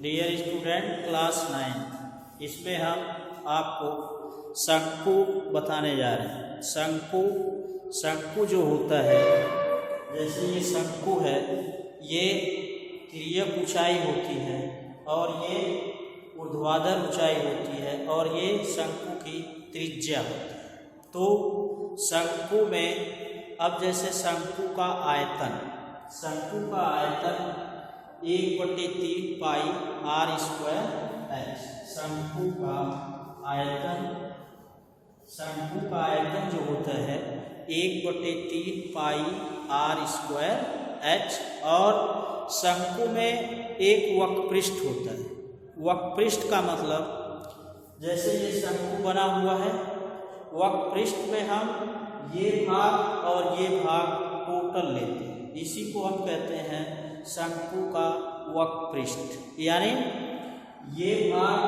Dear student class 9, इसमें हम आपको शंकु बताने जा रहे हैं। शंकु जो होता है, जैसे ये शंकु है, ये तिर्यक ऊंचाई होती है और ये ऊर्ध्वाधर ऊंचाई होती है और ये शंकु की त्रिज्या होती है। तो शंकु में अब जैसे शंकु का आयतन 1/3 पाई r स्क्वायर h। शंकु का आयतन जो होता है 1/3 पाई r स्क्वायर h। और शंकु में एक वक्रपृष्ठ होता है। वक्रपृष्ठ का मतलब जैसे ये शंकु बना हुआ है, वक्रपृष्ठ में हम ये भाग और ये भाग टोटल लेते हैं, इसी को हम कहते हैं शंकु का वक्रपृष्ठ। यानी ये भाग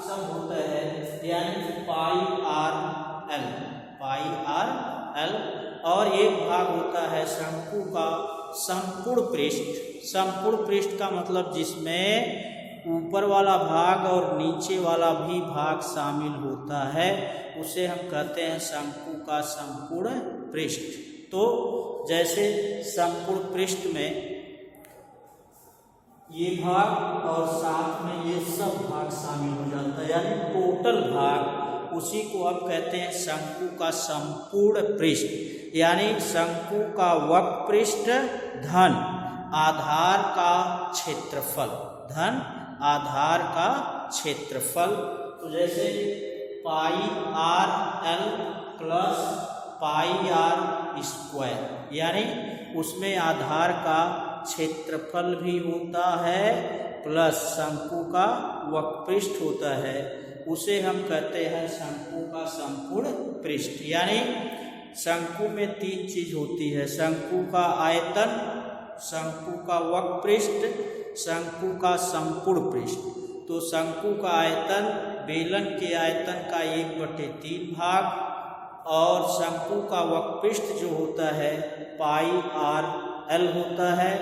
सब होता है, यानी पाई आर एल। और एक भाग होता है शंकु का संपूर्ण पृष्ठ का मतलब जिसमें ऊपर वाला भाग और नीचे वाला भी भाग शामिल होता है, उसे हम कहते हैं शंकु का संपूर्ण पृष्ठ। तो जैसे संपूर्ण पृष्ठ में ये भाग और साथ में ये सब भाग शामिल हो जाता है, यानी टोटल भाग, उसी को हम कहते हैं शंकु का संपूर्ण पृष्ठ। यानी शंकु का वक्रपृष्ठ धन आधार का क्षेत्रफल। तो जैसे pi r l plus pi r square, यानी उसमें आधार का क्षेत्रफल भी होता है प्लस शंकु का वक्रपृष्ठ होता है, उसे हम कहते हैं शंकु का संपूर्ण पृष्ठ। यानी शंकु में 3 चीज होती है: शंकु का आयतन, शंकु का वक्रपृष्ठ, शंकु का संपूर्ण पृष्ठ। तो शंकु का आयतन बेलन के आयतन का 1/3 भाग, और शंकु का वक्रपृष्ठ जो होता है पाई आर एल होता है,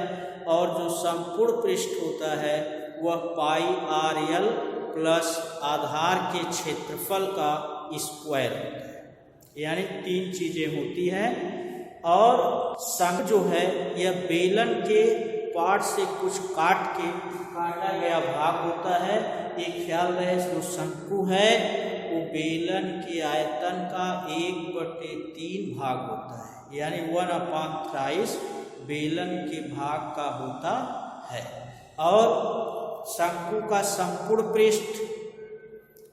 और जो संपूर्ण पृष्ठ होता है वह पाई आर एल प्लस आधार के क्षेत्रफल का स्क्वायर होता है। यानी 3 चीजें होती हैं। और शंकु जो है यह बेलन के पार्ट से कुछ काटा गया भाग होता है। एक ख्याल रहे, जो शंकु है वो बेलन के आयतन का 1/3 भाग होता है, यानी 1/3 बेलन के भाग का होता है। और शंकु का संपूर्ण पृष्ठ,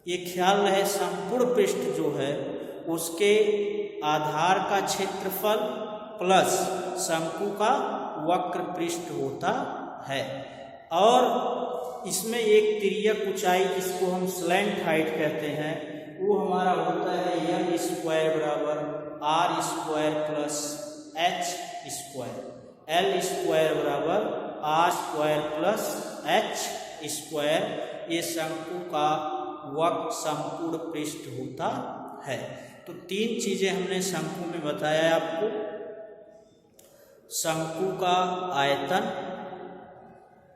ये ख्याल रहे, संपूर्ण पृष्ठ जो है उसके आधार का क्षेत्रफल प्लस शंकु का वक्र पृष्ठ होता है। और इसमें एक तिर्यक ऊंचाई, जिसको हम स्लैंट हाइट कहते हैं, वो हमारा होता है एल स्क्वायर बराबर r square plus h square. L square बराबर r square plus h square. ये शंकु का वक्र संपूर्ण पृष्ठ होता है। तो 3 चीजें हमने शंकु में बताया आपको। शंकु का आयतन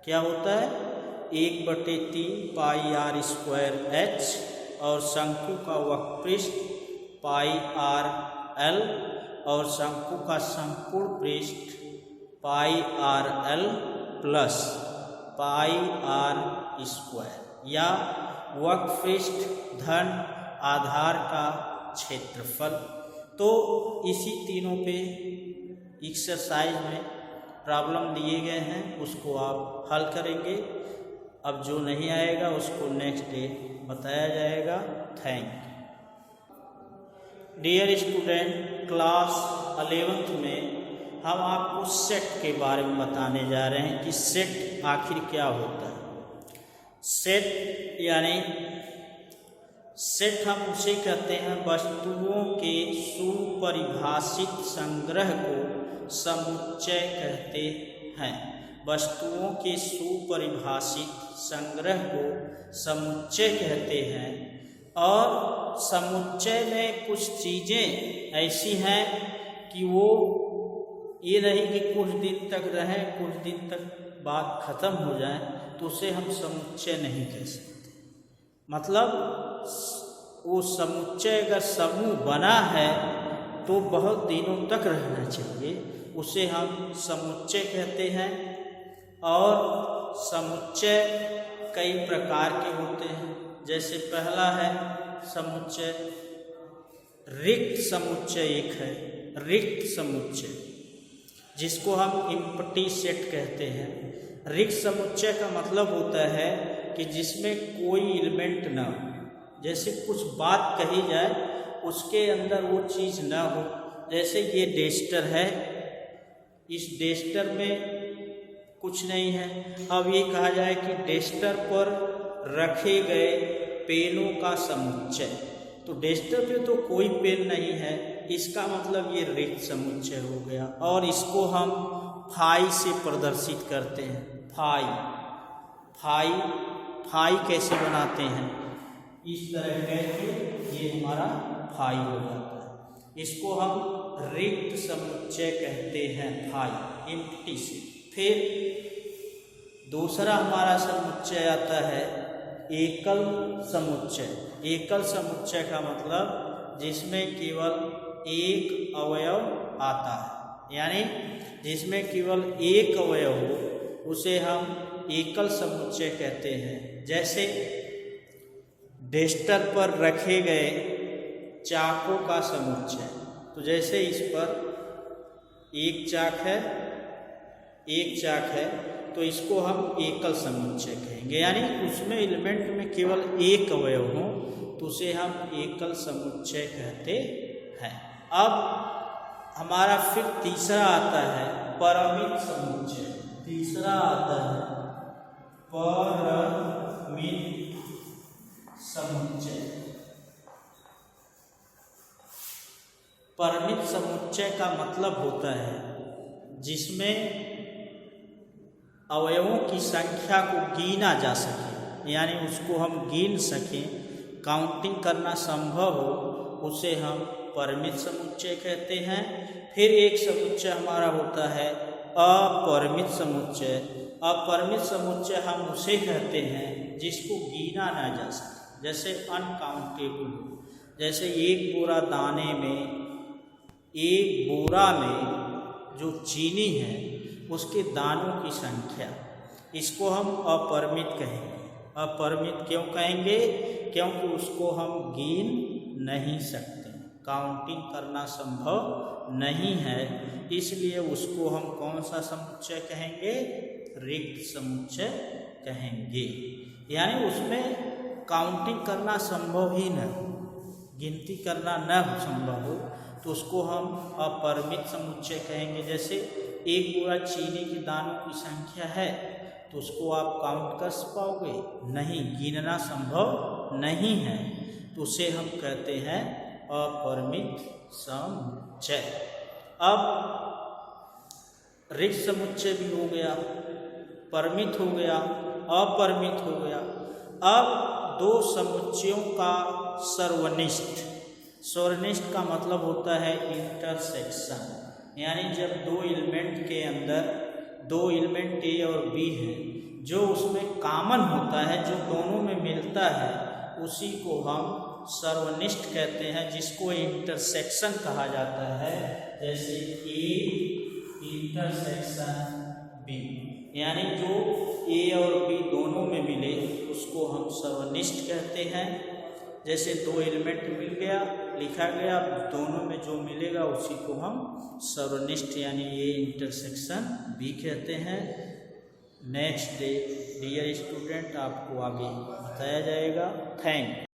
क्या होता है 1/3 पाई आर स्क्वायर एच, और शंकु का वक्रपृष्ठ पाई आर एल, और शंकु का संपूर्ण पृष्ठ pi r l plus pi r square, या वक्रपृष्ठ धन आधार का क्षेत्रफल। तो इसी तीनों पे एक्सरसाइज में प्रॉब्लम दिए गए हैं, उसको आप हल करेंगे। अब जो नहीं आएगा उसको नेक्स्ट डे बताया जाएगा। Thank you. Dear student, class 11th में हम आपको सेट के बारे में बताने जा रहे हैं कि सेट आखिर क्या होता है। सेट हम उसे कहते हैं वस्तुओं के सुपरिभाषित संग्रह को समुच्चय कहते हैं। वस्तुओं के सुपरिभाषित संग्रह को समुच्चय कहते हैं। और समुच्चय में कुछ चीज़ें ऐसी हैं कि वो ये नहीं कि कुछ दिन तक रहें, कुछ दिन तक बात खत्म हो जाए तो उसे हम समुच्चय नहीं कह सकते। मतलब वो समुच्चय अगर समूह बना है तो बहुत दिनों तक रहना चाहिए, उसे हम समुच्चय कहते हैं। और समुच्चय कई प्रकार के होते हैं। जैसे पहला है समुच्चय रिक्त समुच्चय, एक है रिक्त समुच्चय जिसको हम इम्पटी सेट कहते हैं। रिक्त समुच्चय का मतलब होता है कि जिसमें कोई एलिमेंट ना हो। जैसे कुछ बात कही जाए उसके अंदर वो चीज़ ना हो। जैसे ये डेस्टर है, इस डेस्टर में कुछ नहीं है। अब ये कहा जाए कि डेस्टर पर रखे गए पेनों का समुच्चय, तो डेस्टर पे तो कोई पेन नहीं है, इसका मतलब ये रिक्त समुच्चय हो गया। और इसको हम फाई से प्रदर्शित करते हैं। फाई फाई फाई कैसे बनाते हैं? इस तरह करके ये हमारा फाई हो जाता है। इसको हम रिक्त समुच्चय कहते हैं, फाई एम्प्टी से। फिर दूसरा हमारा समुच्चय आता है एकल समुच्चय। एकल समुच्चय का मतलब जिसमें केवल एक अवयव आता है, यानी जिसमें केवल एक अवयव हो उसे हम एकल समुच्चय कहते हैं। जैसे डेस्टर पर रखे गए चाकों का समुच्चय, तो जैसे इस पर एक चाक है तो इसको हम एकल समुच्चय कहेंगे, यानी उसमें एलिमेंट में केवल एक अवयव हो तो उसे हम एकल समुच्चय कहते हैं। अब हमारा फिर तीसरा आता है परमित समुच्चय। तीसरा आता है परमित समुच्चय। परमित समुच्चय का मतलब होता है जिसमें अवयवों की संख्या को गिना जा सके, यानी उसको हम गिन सकें, काउंटिंग करना संभव हो, उसे हम परमित समुच्चय कहते हैं। फिर एक समुच्चय हमारा होता है अपरमित समुच्चय। अपरमित समुच्चय हम उसे कहते हैं जिसको गिना ना जा सके, जैसे अनकाउंटेबल। जैसे एक बोरा दाने में, एक बोरा में जो चीनी है उसके दानों की संख्या, इसको हम अपरमित कहेंगे। अपरमित क्यों कहेंगे? क्योंकि उसको हम गिन नहीं सकते, काउंटिंग करना संभव नहीं है, इसलिए उसको हम कौन सा समुच्चय कहेंगे? रिक्त समुच्चय कहेंगे। यानी उसमें काउंटिंग करना संभव ही न हो, गिनती करना न संभव हो, तो उसको हम अपरमित समुच्चय कहेंगे। जैसे एक बोरा चीनी के दानों की संख्या है तो उसको आप काउंट कर पाओगे? नहीं, गिनना संभव नहीं है, तो उसे हम कहते हैं अपरमित समुच्चय। अब रिक्त समुच्चय भी हो गया, परमित हो गया, अपरमित हो गया। अब दो समुच्चयों का सर्वनिष्ठ। सर्वनिष्ठ का मतलब होता है इंटरसेक्शन, यानी जब दो एलिमेंट के अंदर दो एलिमेंट ए और बी हैं, जो उसमें कॉमन होता है, जो दोनों में मिलता है, उसी को हम सर्वनिष्ठ कहते हैं, जिसको इंटरसेक्शन कहा जाता है। जैसे ए इंटरसेक्शन बी, यानी जो ए और बी दोनों में मिले उसको हम सर्वनिष्ठ कहते हैं। जैसे दो एलिमेंट मिल गया, लिखा गया, दोनों में जो मिलेगा उसी को हम सर्वनिष्ठ यानी ए इंटरसेक्शन बी कहते हैं। नेक्स्ट डे डियर स्टूडेंट आपको आगे बताया जाएगा। Thank you.